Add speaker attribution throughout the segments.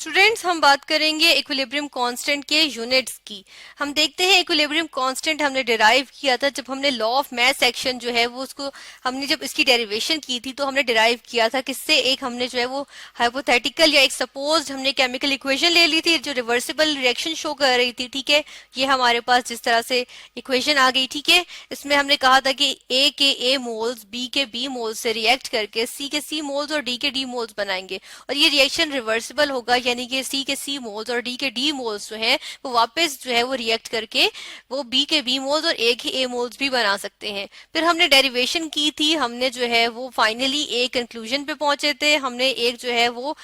Speaker 1: Students, हम बात करेंगे इक्विलिब्रियम कांस्टेंट के यूनिट्स की। हम देखते हैं इक्विलिब्रियम कांस्टेंट हमने डिराइव किया था जब हमने लॉ ऑफ मैथ सेक्शन जो है वो उसको हमने जब इसकी डेरिवेशन की थी तो हमने डिराइव किया था किससे। एक हमने जो है वो हाइपोथेटिकल या एक सपोज्ड हमने केमिकल इक्वेशन ले ली थी जो रिवर्सिबल रिएक्शन शो कर रही थी। ठीक है, ये हमारे पास जिस तरह से इक्वेशन आ गई। ठीक है, इसमें हमने कहा था कि ए के ए मोल्स बी के बी मोल्स से रिएक्ट करके सी के सी मोल्स और डी के डी मोल्स बनाएंगे और ये रिएक्शन रिवर्सिबल होगा, यानी कि सी के सी मोल्स और डी के डी मोल्स जो है वो वापस जो है वो रिएक्ट करके वो बी के बी मोल्स और ए के ए मोल्स भी बना सकते हैं। फिर हमने डेरिवेशन की थी, हमने जो है वो फाइनली एक कंक्लूजन पे पहुंचे थे। हमने एक जो है वो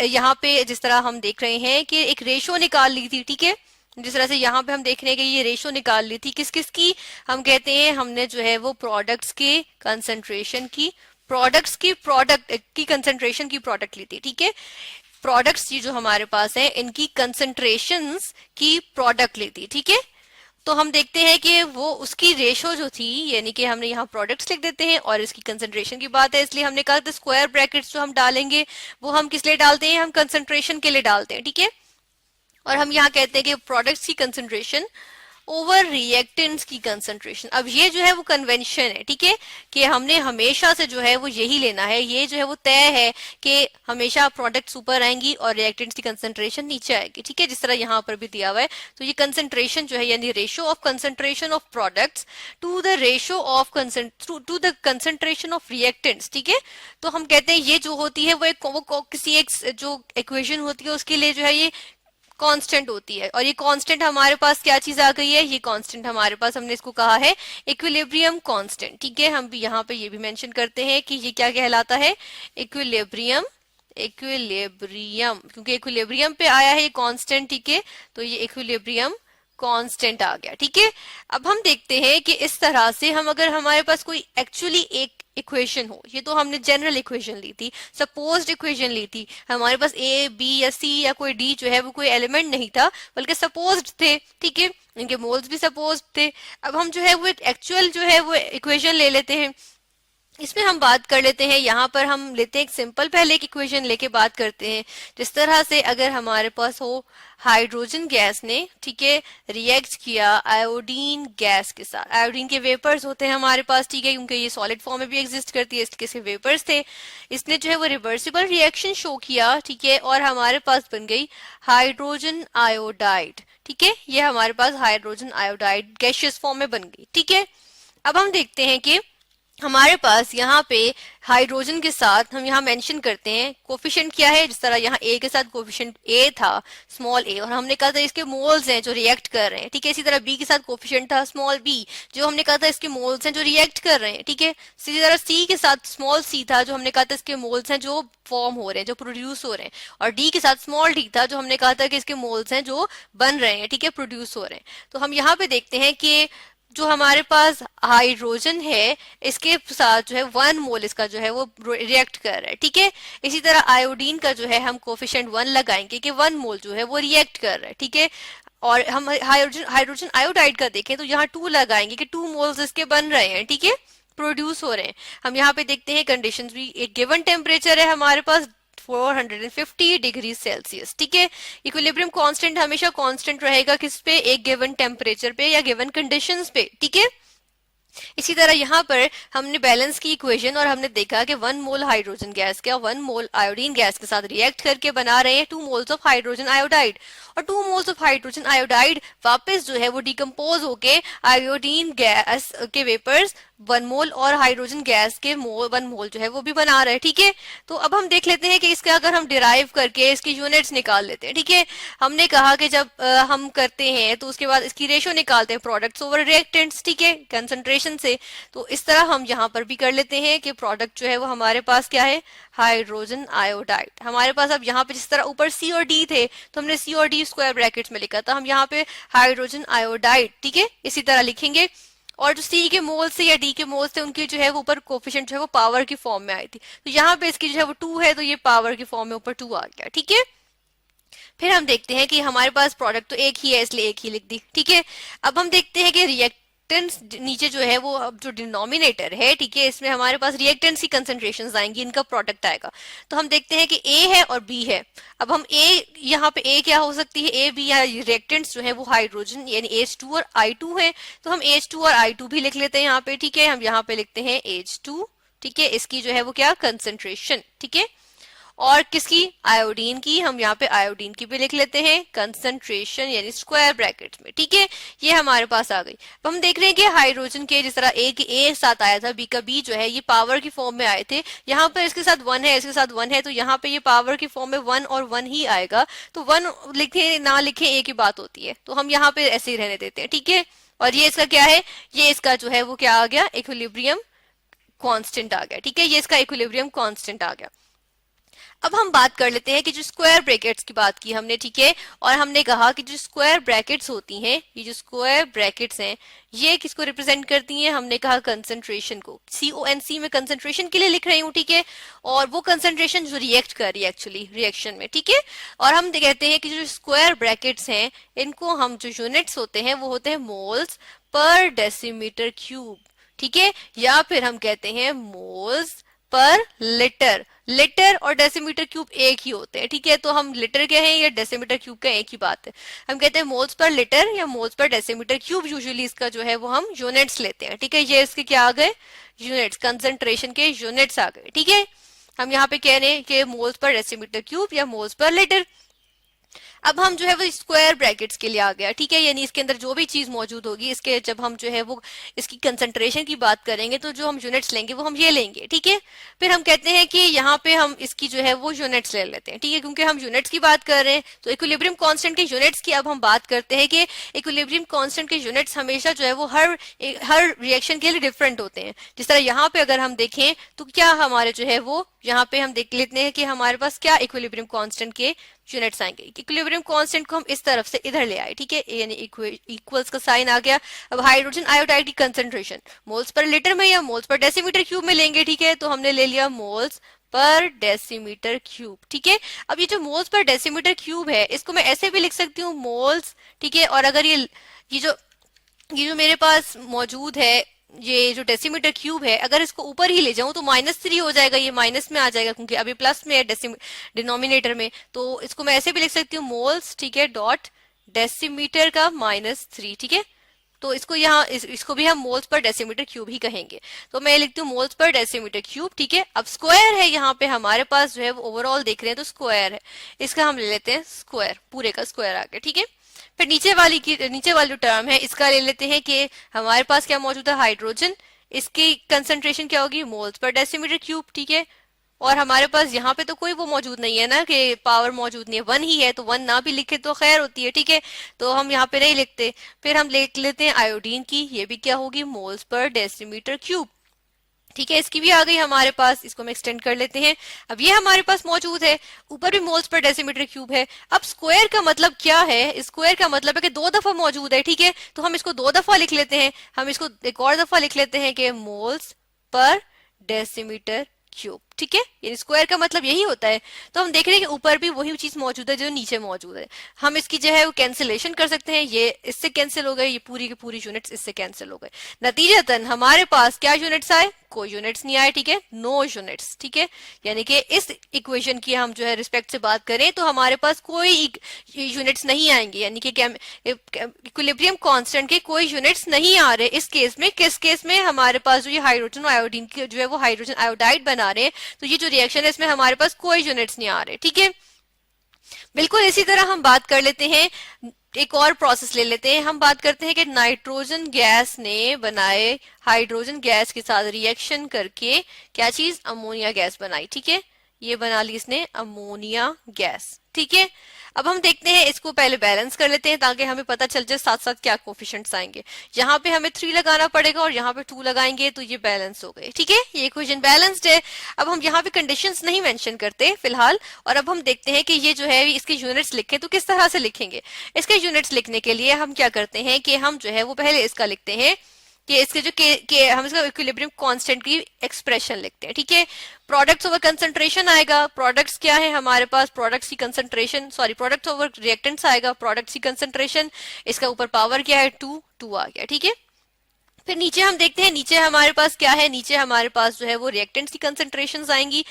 Speaker 1: यहाँ पे जिस तरह हम देख रहे हैं कि एक रेशो निकाल ली थी। ठीक है, जिस तरह से यहाँ पे हम देख रहे हैं कि ये रेशो निकाल ली थी किस किस की। हम कहते हैं हमने जो है वो प्रोडक्ट्स के कंसंट्रेशन की प्रोडक्ट की कंसंट्रेशन की प्रोडक्ट ली थी। ठीक है, प्रोडक्ट्स ये जो हमारे पास है इनकी कंसंट्रेशंस की प्रोडक्ट ली थी। ठीक है, तो हम देखते हैं कि वो उसकी रेशो जो थी, यानी कि हमने यहाँ प्रोडक्ट्स लिख देते हैं और इसकी कंसंट्रेशन की बात है इसलिए हमने कहा स्क्वायर ब्रैकेट्स जो हम डालेंगे वो हम किस लिए डालते हैं, हम कंसंट्रेशन के लिए डालते हैं। ठीक है, और हम यहाँ कहते हैं कि प्रोडक्ट्स की कंसंट्रेशन ओवर रिएक्टेंट्स की कंसंट्रेशन। अब ये जो है वो कन्वेंशन है। ठीक है, कि हमने हमेशा से जो है वो यही लेना है, ये जो है वो तय है कि हमेशा प्रोडक्ट्स ऊपर आएंगी और रिएक्टेंट्स की कंसंट्रेशन नीचे आएगी। ठीक है, जिस तरह यहाँ पर भी दिया हुआ है। तो ये कंसंट्रेशन जो है यानी ratio of concentration of products to the ratio of to the concentration of reactants. ठीक है, तो हम कहते हैं ये जो होती है वो किसी एक जो इक्वेशन होती है उसके लिए जो है ये कांस्टेंट होती है। और ये कांस्टेंट हमारे पास क्या चीज आ गई है, ये कांस्टेंट हमारे पास हमने इसको कहा है इक्विलिब्रियम कांस्टेंट। ठीक है, हम भी यहाँ पे ये भी मेंशन करते हैं कि ये क्या कहलाता है, इक्विलिब्रियम क्योंकि इक्विलिब्रियम पे आया है ये कांस्टेंट। ठीक है, तो ये इक्विलिब्रियम कांस्टेंट आ गया। ठीक है, अब हम देखते हैं कि इस तरह से हम अगर हमारे पास कोई एक्चुअली एक इक्वेशन हो, ये तो हमने जनरल इक्वेशन ली थी, सपोज्ड इक्वेशन ली थी, हमारे पास ए बी या सी या कोई डी जो है वो कोई एलिमेंट नहीं था बल्कि सपोज्ड थे। ठीक है, इनके मोल्स भी सपोज्ड थे। अब हम जो है वो एक्चुअल जो है वो इक्वेशन ले लेते हैं। इसमें हम बात कर लेते हैं, यहाँ पर हम लेते हैं एक सिंपल पहले एक इक्वेशन लेके बात करते हैं। जिस तरह से अगर हमारे पास हो हाइड्रोजन गैस ने, ठीक है, रिएक्ट किया आयोडीन गैस के साथ। आयोडीन के वेपर्स होते हैं हमारे पास, ठीक है, क्योंकि ये सॉलिड फॉर्म में भी एग्जिस्ट करती है इसके से वेपर्स थे। इसने जो है वो रिवर्सिबल रिएक्शन शो किया। ठीक है, और हमारे पास बन गई हाइड्रोजन आयोडाइड। ठीक है, ये हमारे पास हाइड्रोजन आयोडाइड गैसियस फॉर्म में बन गई। ठीक है, अब हम देखते हैं कि हमारे पास यहाँ पे हाइड्रोजन के साथ हम यहाँ मेंशन करते हैं कोफिशिएंट क्या है। जिस तरह यहाँ ए के साथ कोफिशिएंट ए था, स्मॉल ए, और हमने कहा था इसके मोल्स हैं जो रिएक्ट कर रहे हैं। ठीक है, इसी तरह बी के साथ कोफिशिएंट था स्मॉल बी, जो हमने कहा था इसके मोल्स हैं जो रिएक्ट कर रहे हैं। ठीक है, इसी तरह सी के साथ स्मॉल सी था जो हमने कहा था इसके मोल्स हैं जो फॉर्म हो रहे हैं, जो प्रोड्यूस हो रहे हैं। और डी के साथ स्मॉल डी था जो हमने कहा था कि इसके मोल्स हैं जो बन रहे हैं। ठीक है, प्रोड्यूस हो रहे हैं। तो हम यहाँ पे देखते हैं कि जो हमारे पास हाइड्रोजन है इसके साथ जो है 1 मोल इसका जो है वो रिएक्ट कर रहा है। ठीक है, इसी तरह आयोडीन का जो है हम कोफिशिएंट 1 लगाएंगे कि 1 मोल जो है वो रिएक्ट कर रहा है। ठीक है, और हम हाइड्रोजन आयोडाइड का देखें तो यहाँ 2 लगाएंगे कि 2 मोल्स इसके बन रहे हैं। ठीक है, प्रोड्यूस हो रहे हैं। हम यहाँ पे देखते हैं कंडीशंस भी, एक गिवन टेम्परेचर है हमारे पास 450 डिग्री सेल्सियस। ठीक है, इक्विलिब्रियम कांस्टेंट हमेशा कांस्टेंट रहेगा किस पे, एक गिवन टेम्परेचर पे या गिवन कंडीशंस पे। ठीक है, इसी तरह यहाँ पर हमने बैलेंस की इक्वेशन और हमने देखा कि 1 मोल हाइड्रोजन गैस का 1 मोल आयोडीन गैस के साथ रिएक्ट करके बना रहे हैं 2 मोल्स ऑफ हाइड्रोजन आयोडाइड। और 2 मोल्स ऑफ हाइड्रोजन आयोडाइड वापस जो है वो डिकम्पोज होके आयोडीन गैस के वेपर्स 1 मोल और हाइड्रोजन गैस के 1 मोल जो है वो भी बना रहे हैं। ठीक है, तो अब हम देख लेते हैं कि इसका अगर हम डिराइव करके इसकी यूनिट्स निकाल लेते हैं। ठीक है, हमने कहा कि जब हम करते हैं तो उसके बाद इसकी रेशो निकालते हैं प्रोडक्ट्स ओवर रिएक्टेंट्स। ठीक है, कंसंट्रेशन से। तो इस तरह हम यहाँ पर भी कर लेते हैं कि प्रोडक्ट जो है वो हमारे पास क्या है, हाइड्रोजन आयोडाइड। हमारे पास अब यहाँ पे जिस तरह ऊपर सी और डी थे तो हमने सी और डी स्क्वायर ब्रैकेट्स में लिखा था, हम यहाँ पे हाइड्रोजन आयोडाइड, ठीक है, इसी तरह लिखेंगे। और जो सी के मोल्स थे या डी के मोल्स थे उनकी जो है वो ऊपर कोफिशिएंट जो है वो पावर की फॉर्म में आई थी, तो यहाँ पे इसकी जो है वो 2 है तो ये पावर की फॉर्म में ऊपर 2 आ गया। ठीक है, फिर हम देखते हैं कि हमारे पास प्रोडक्ट तो एक ही है इसलिए एक ही लिख दी। ठीक है, अब हम देखते हैं कि रिएक्टेंस नीचे जो है वो अब जो डिनोमिनेटर है, ठीक है, इसमें हमारे पास रिएक्टेंस की कंसेंट्रेशंस आएंगी, इनका प्रोडक्ट आएगा। तो हम देखते हैं कि ए है और बी है। अब हम ए, यहाँ पे ए क्या हो सकती है, ए बी या रिएक्टेंट्स जो है वो हाइड्रोजन यानी H2 और I2 है, तो हम H2 और I2 भी लिख लेते हैं यहाँ पे, ठीक है। हम यहाँ पे लिखते हैं H2, ठीक है, इसकी जो है वो क्या कंसेंट्रेशन, ठीक है। और किसकी, आयोडीन की, हम यहाँ पे आयोडीन की भी लिख लेते हैं कंसंट्रेशन यानी स्क्वायर ब्रैकेट्स में, ठीक है। ये हमारे पास आ गई। अब हम देख रहे हैं कि हाइड्रोजन के जिस तरह ए के ए साथ आया था, बी का बी जो है ये पावर की फॉर्म में आए थे, यहाँ पर इसके साथ 1 है, इसके साथ 1 है, तो यहाँ पे ये पावर की फॉर्म में 1 और 1 ही आएगा। तो 1 लिखे ना लिखे ए की बात होती है, तो हम यहाँ पे ऐसे ही रहने देते हैं, ठीक है। और ये इसका क्या है, ये इसका जो है वो क्या आ गया, इक्विलिब्रियम कांस्टेंट आ गया, ठीक है, ये इसका इक्विलिब्रियम कांस्टेंट आ गया। अब हम बात कर लेते हैं कि जो स्क्वायर ब्रैकेट्स की बात की हमने, ठीक है, और हमने कहा कि जो स्क्वायर ब्रैकेट्स होती हैं, ये जो स्क्वायर ब्रैकेट्स हैं ये किसको रिप्रेजेंट करती हैं, हमने कहा कंसंट्रेशन को, CONC में कंसंट्रेशन के लिए लिख रही हूँ, ठीक है, और वो कंसंट्रेशन जो रिएक्ट कर रही है एक्चुअली रिएक्शन में, ठीक है। और हम कहते हैं कि जो स्क्वायर ब्रैकेट्स हैं इनको हम जो यूनिट्स होते हैं वो होते हैं मोल्स पर डेसीमीटर क्यूब, ठीक है, या फिर हम कहते हैं मोल्स पर लीटर। लीटर और डेसीमीटर क्यूब एक ही होते हैं, ठीक है, तो हम लीटर के हैं या डेसीमीटर क्यूब का एक ही बात है। हम कहते हैं मोल्स पर लीटर या moles per decimetre cube, usually इसका जो है वो हम यूनिट्स लेते हैं, ठीक है। ये इसके क्या आ गए, यूनिट्स, कंसंट्रेशन के यूनिट्स आ गए, ठीक है। हम यहाँ पे कह रहे हैं कि मोल्स पर डेसीमीटर क्यूब या मोल्स पर लीटर। अब हम जो है वो स्क्वायर ब्रैकेट्स के लिए आ गया, ठीक है, यानी इसके अंदर जो भी चीज मौजूद होगी इसके जब हम जो है वो इसकी कंसंट्रेशन की बात करेंगे तो जो हम यूनिट्स लेंगे वो हम ये लेंगे, ठीक है। फिर हम कहते हैं कि यहाँ पे हम इसकी जो है वो यूनिट्स ले लेते हैं, ठीक है, क्योंकि हम यूनिट्स की बात कर रहे हैं। तो इक्विलिब्रियम कांस्टेंट के यूनिट्स की अब हम बात करते हैं कि इक्विलिब्रियम कांस्टेंट के यूनिट्स हमेशा जो है वो हर रिएक्शन के लिए डिफरेंट होते हैं। जिस तरह यहाँ पे अगर हम देखें तो क्या हमारे जो है वो यहाँ पे हम देख लेते हैं कि हमारे पास क्या इक्विलिब्रियम कांस्टेंट के यूनिट्स आएंगे। इक्विलिब्रियम कांस्टेंट को हम इस तरफ से इधर ले आए, ठीक है, यानी इक्वल्स का साइन आ गया। अब हाइड्रोजन आयोडाइड की कंसंट्रेशन मोल्स पर लीटर में या मोल्स पर डेसीमीटर क्यूब में लेंगे, ठीक है, तो हमने ले लिया मोल्स पर डेसीमीटर क्यूब, ठीक है। अब ये जो मोल्स पर डेसीमीटर क्यूब है इसको मैं ऐसे भी लिख सकती हूँ मोल्स, ठीक है, और अगर ये जो मेरे पास मौजूद है ये जो डेसीमीटर क्यूब है, अगर इसको ऊपर ही ले जाऊं तो -3 हो जाएगा, ये माइनस में आ जाएगा क्योंकि अभी प्लस में है डिनोमिनेटर में, तो इसको मैं ऐसे भी लिख सकती हूँ मोल्स, ठीक है, डॉट डेसीमीटर का -3, ठीक है। तो इसको यहाँ इसको भी हम मोल्स पर डेसीमीटर क्यूब ही कहेंगे, तो मैं लिखती हूँ मोल्स पर डेसीमीटर क्यूब, ठीक है। अब स्क्वायर है यहाँ पे हमारे पास जो है वो ओवरऑल देख रहे हैं तो स्क्वायर है, इसका हम ले लेते हैं स्क्वायर, पूरे का स्क्वायर आ गया, ठीक है। फिर नीचे वाली जो टर्म है इसका ले लेते हैं कि हमारे पास क्या मौजूद है, हाइड्रोजन, इसकी कंसंट्रेशन क्या होगी, मोल्स पर डेसीमीटर क्यूब, ठीक है। और हमारे पास यहाँ पे तो कोई वो मौजूद नहीं है ना कि पावर मौजूद नहीं है, 1 ही है, तो 1 ना भी लिखे तो खैर होती है, ठीक है, तो हम यहाँ पे नहीं लिखते। फिर हम लिख लेते हैं आयोडीन की, ये भी क्या होगी, मोल्स पर डेसीमीटर क्यूब, ठीक है, इसकी भी आ गई हमारे पास, इसको हम एक्सटेंड कर लेते हैं। अब ये हमारे पास मौजूद है, ऊपर भी मोल्स पर डेसीमीटर क्यूब है। अब स्क्वायर का मतलब क्या है, स्क्वायर का मतलब है कि 2 दफा मौजूद है, ठीक है, तो हम इसको 2 दफा लिख लेते हैं। हम इसको एक और दफा लिख लेते हैं कि मोल्स पर डेसीमीटर क्यूब, ठीक है, यानी स्क्वायर का मतलब यही होता है। तो हम देख रहे हैं कि ऊपर भी वही चीज मौजूद है जो नीचे मौजूद है। हम इसकी जो है वो कैंसिलेशन कर सकते हैं, ये इससे कैंसिल हो गए, ये पूरी की पूरी यूनिट्स इससे कैंसिल हो गए। नतीजतन हमारे पास क्या यूनिट्स आए, कोई यूनिट्स नहीं आए, ठीक है, नो यूनिट्स, ठीक है, यानी कि इस इक्वेशन की हम जो है रिस्पेक्ट से बात करें तो हमारे पास कोई यूनिट्स नहीं आएंगे, यानी कि इक्विलिब्रियम कांस्टेंट के कोई यूनिट्स नहीं आ रहे इस केस में। किस केस में, हमारे पास जो ये हाइड्रोजन आयोडीन की जो है वो हाइड्रोजन आयोडाइड बना रहे हैं, तो ये जो रिएक्शन है इसमें हमारे पास कोई यूनिट्स नहीं आ रहे, ठीक है। बिल्कुल इसी तरह हम बात कर लेते हैं, एक और प्रोसेस ले लेते हैं। हम बात करते हैं कि नाइट्रोजन गैस ने बनाए हाइड्रोजन गैस के साथ रिएक्शन करके क्या चीज, अमोनिया गैस बनाई, ठीक है, ये बना ली इसने अमोनिया गैस, ठीक है। अब हम देखते हैं, इसको पहले बैलेंस कर लेते हैं ताकि हमें पता चल जाए साथ साथ क्या कोफिशिएंट्स आएंगे। यहाँ पे हमें 3 लगाना पड़ेगा और यहाँ पे 2 लगाएंगे तो ये बैलेंस हो गए, ठीक है, ये इक्वेशन बैलेंस्ड है। अब हम यहाँ पे कंडीशंस नहीं मेंशन करते फिलहाल, और अब हम देखते हैं कि ये जो है इसके यूनिट्स लिखे तो किस तरह से लिखेंगे। इसके यूनिट्स लिखने के लिए हम क्या करते हैं कि हम जो है वो पहले इसका लिखते हैं कि इसके जो के हम इसका इक्विलिब्रियम कांस्टेंट की एक्सप्रेशन लिखते हैं, ठीक है। प्रोडक्ट्स ओवर कंसंट्रेशन आएगा, प्रोडक्ट्स क्या है हमारे पास, प्रोडक्ट्स की concentration, sorry products over reactants आएगा, प्रोडक्ट्स की कंसंट्रेशन, इसका ऊपर पावर क्या है 2 आ गया, ठीक है। फिर नीचे हम देखते हैं, नीचे हमारे पास क्या है, नीचे हमारे पास जो है वो रिएक्टेंट्स की कंसेंट्रेशंस आएंगी।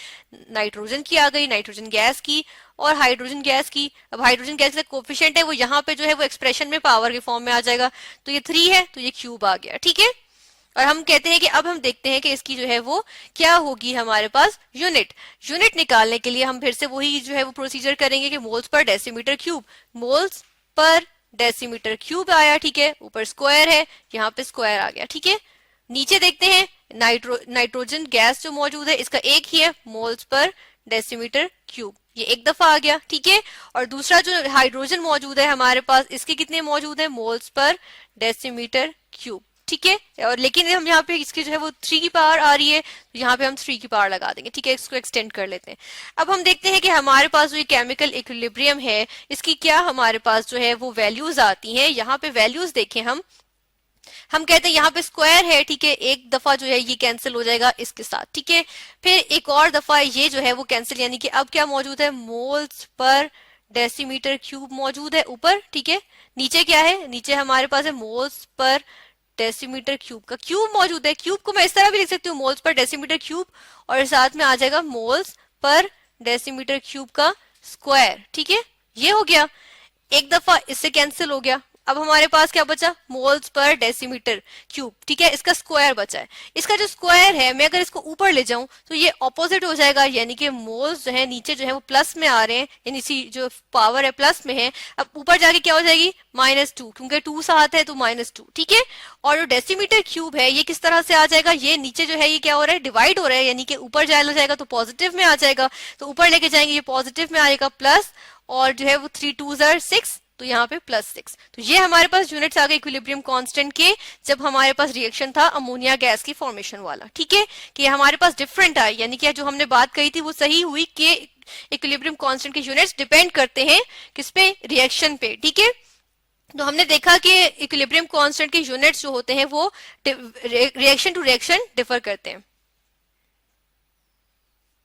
Speaker 1: नाइट्रोजन की आ गई, नाइट्रोजन गैस की और हाइड्रोजन गैस की। अब हाइड्रोजन गैस का कोफिशिएंट है वो यहाँ पे जो है वो एक्सप्रेशन में पावर के फॉर्म में आ जाएगा, तो ये 3 है तो ये क्यूब आ गया, ठीक है। और हम कहते हैं कि अब हम देखते हैं कि इसकी जो है वो क्या होगी हमारे पास यूनिट। यूनिट निकालने के लिए हम फिर से वही जो है वो प्रोसीजर करेंगे कि moles per decimetre cube, moles per decimetre cube आया, ठीक है। ऊपर स्क्वायर है, यहाँ पे स्क्वायर आ गया, ठीक है। नीचे देखते हैं नाइट्रोजन गैस जो मौजूद है इसका एक ही है, मोल्स पर डेसीमीटर क्यूब, ये एक दफा आ गया, ठीक है। और दूसरा जो हाइड्रोजन मौजूद है हमारे पास, इसके कितने मौजूद है, मोल्स पर डेसीमीटर क्यूब, ठीक है। और लेकिन हम यहाँ पे इसकी जो है वो 3 की पावर आ रही है, तो यहाँ पे हम 3 की पावर लगा देंगे, ठीक है। इसको एक्सटेंड कर लेते हैं। अब हम देखते हैं कि हमारे पास जो ये केमिकल इक्विलिब्रियम है इसकी क्या हमारे पास जो है वो वैल्यूज आती हैं। यहाँ पे वैल्यूज देखें हम कहते हैं यहाँ पे स्क्वायर है, ठीक है, एक दफा जो है ये कैंसिल हो जाएगा इसके साथ, ठीक है। फिर एक और दफा ये जो है वो कैंसिल, यानी कि अब क्या मौजूद है, मोल्स पर डेसीमीटर क्यूब मौजूद है ऊपर, ठीक है। नीचे क्या है, नीचे हमारे पास है मोल्स पर डेसीमीटर क्यूब का क्यूब मौजूद है। क्यूब को मैं इस तरह भी लिख सकती हूँ, मोल्स पर डेसीमीटर क्यूब, और साथ में आ जाएगा मोल्स पर डेसीमीटर क्यूब का स्क्वायर, ठीक है। ये हो गया, एक दफा इससे कैंसिल हो गया। अब हमारे पास क्या बचा, मोल्स पर डेसीमीटर क्यूब, ठीक है, इसका स्क्वायर बचा है। इसका जो स्क्वायर है मैं अगर इसको ऊपर ले जाऊं तो ये ऑपोजिट हो जाएगा, यानी कि मोल्स जो है नीचे जो है वो प्लस में आ रहे हैं, यानी सी जो पावर है प्लस में है। अब ऊपर जाके क्या हो जाएगी, -2, क्योंकि 2 साथ है तो -2, ठीक है। और जो डेसीमीटर क्यूब है ये किस तरह से आ जाएगा, ये नीचे जो है ये क्या हो रहा है, डिवाइड हो रहा है, यानी कि ऊपर जाया जाएगा तो पॉजिटिव में आ जाएगा, तो ऊपर लेके जाएंगे ये पॉजिटिव में आएगा प्लस, और जो है वो 3 2s are 6, तो यहाँ पे +6। तो ये हमारे पास यूनिट्स आ गए इक्विलिब्रियम कांस्टेंट के, जब हमारे पास रिएक्शन था अमोनिया गैस की फॉर्मेशन वाला, ठीक है। कि हमारे पास डिफरेंट आए, यानी कि जो हमने बात कही थी वो सही हुई कि इक्विलिब्रियम कांस्टेंट के यूनिट्स डिपेंड करते हैं किस पे, रिएक्शन पे, ठीक है। तो हमने देखा कि इक्विलिब्रियम कांस्टेंट के यूनिट्स जो होते हैं वो रिएक्शन टू रिएक्शन डिफर करते हैं।